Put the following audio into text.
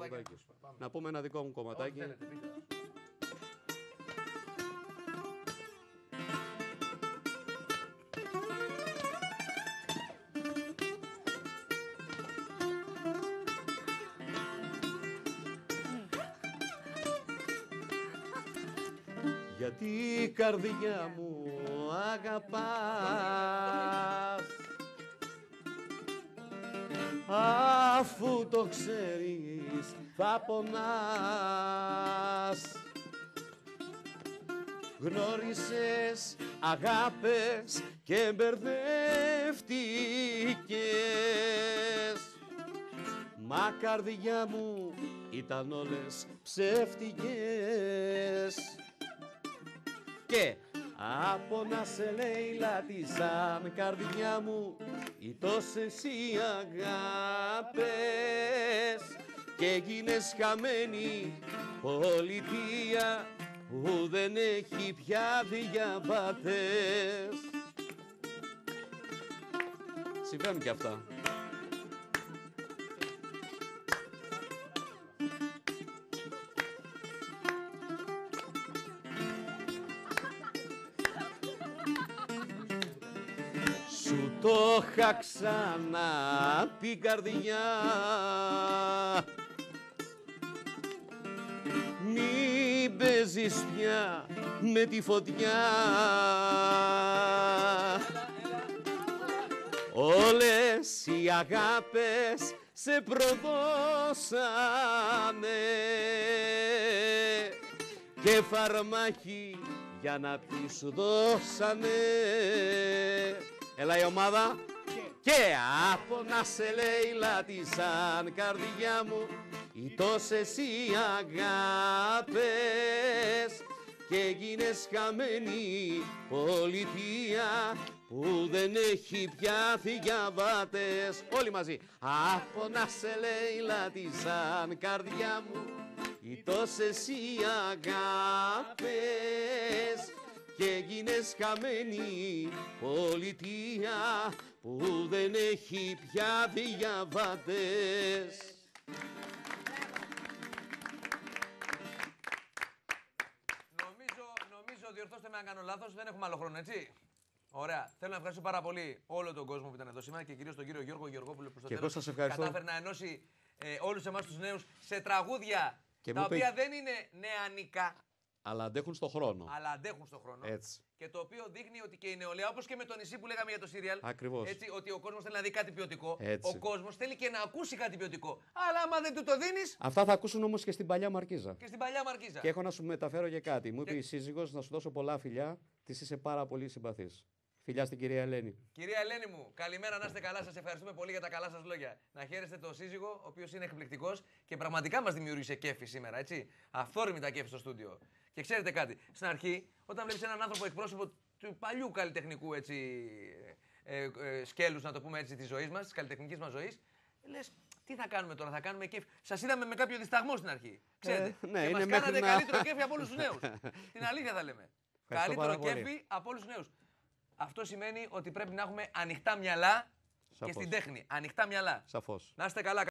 κομματάκι. Να πούμε ένα δικό μου κομματάκι. Γιατί η καρδιά μου αγαπάς, αφού το ξέρεις θα πονάς. Γνώρισες αγάπες και μπερδεύτηκες, μα καρδιά μου ήταν όλες ψεύτικες. Και από να σε λέει λάτι σαν καρδιά μου οι τόσες οι αγάπες, και έγινες χαμένη πολιτεία που δεν έχει πια διαβατές. Συμβαίνουν και αυτά. Σου το είχα ξαναπεί καρδιά, μην παίζεις πια με τη φωτιά. Όλες οι αγάπες σε προδώσανε και φαρμάκι για να πιεις σου δώσανε. Έλα η ομάδα. Και από να σε λέει λάτι σαν καρδιά μου οι τόσες οι αγάπες, και έγινες χαμένη πολιτεία που δεν έχει πια διαβάτες. Όλοι μαζί. Από να σε λέει λάτι σαν καρδιά μου οι τόσες οι αγάπες, και έγινες χαμένη πολιτεία που δεν έχει πια διαβατές. Νομίζω, διορθώστε με αν κάνω λάθος, δεν έχουμε άλλο χρόνο, έτσι. Ωραία. Θέλω να ευχαριστήσω πάρα πολύ όλο τον κόσμο που ήταν εδώ σήμερα και κυρίως τον κύριο Γιώργο Γεωργόπουλο που στο τέλος κατάφερε να ενώσει όλους εμάς τους νέους σε τραγούδια τα οποία δεν είναι νεανικά. Αλλά αντέχουν στο χρόνο. Έτσι. Και το οποίο δείχνει ότι και η νεολαία, όπως και με το νησί που λέγαμε για το σύριαλ. Ακριβώς. Έτσι, ότι ο κόσμος θέλει να δει κάτι ποιοτικό. Έτσι. Ο κόσμος θέλει και να ακούσει κάτι ποιοτικό. Αλλά άμα δεν του το δίνεις. Αυτά θα ακούσουν όμως και στην παλιά Μαρκίζα. Και στην παλιά Μαρκίζα. Και έχω να σου μεταφέρω και κάτι. Μου είπε η σύζυγος να σου δώσω πολλά φιλιά. Της είσαι πάρα πολύ συμπαθής. Φιλιά στην κυρία Ελένη. Κυρία Ελένη μου, καλημέρα, να είστε καλά. Σας ευχαριστούμε πολύ για τα καλά σας λόγια. Να χαίρεστε τον σύζυγο, ο οποίος είναι εκπληκτικός και πραγματικά μας δημιούργησε κέφι σήμερα, έτσι. Αυθόρμητα κέφι στο στούντιο. Και ξέρετε κάτι, στην αρχή, όταν βλέπεις έναν άνθρωπο εκπρόσωπο του παλιού καλλιτεχνικού σκέλους, να το πούμε έτσι, της ζωής μας, της καλλιτεχνικής μας ζωής, λες, τι θα κάνουμε τώρα, θα κάνουμε κέφι. Σας είδαμε με κάποιο δισταγμό στην αρχή. Ξέρετε. Ναι, και μας κάνατε καλύτερο κέφι από όλους τους νέους. Την αλήθεια θα λέμε. Καλύτερο κέφι από όλους τους νέους. Αυτό σημαίνει ότι πρέπει να έχουμε ανοιχτά μυαλά. Σαφώς. Και στην τέχνη. Ανοιχτά μυαλά. Σαφώς. Να είστε καλά.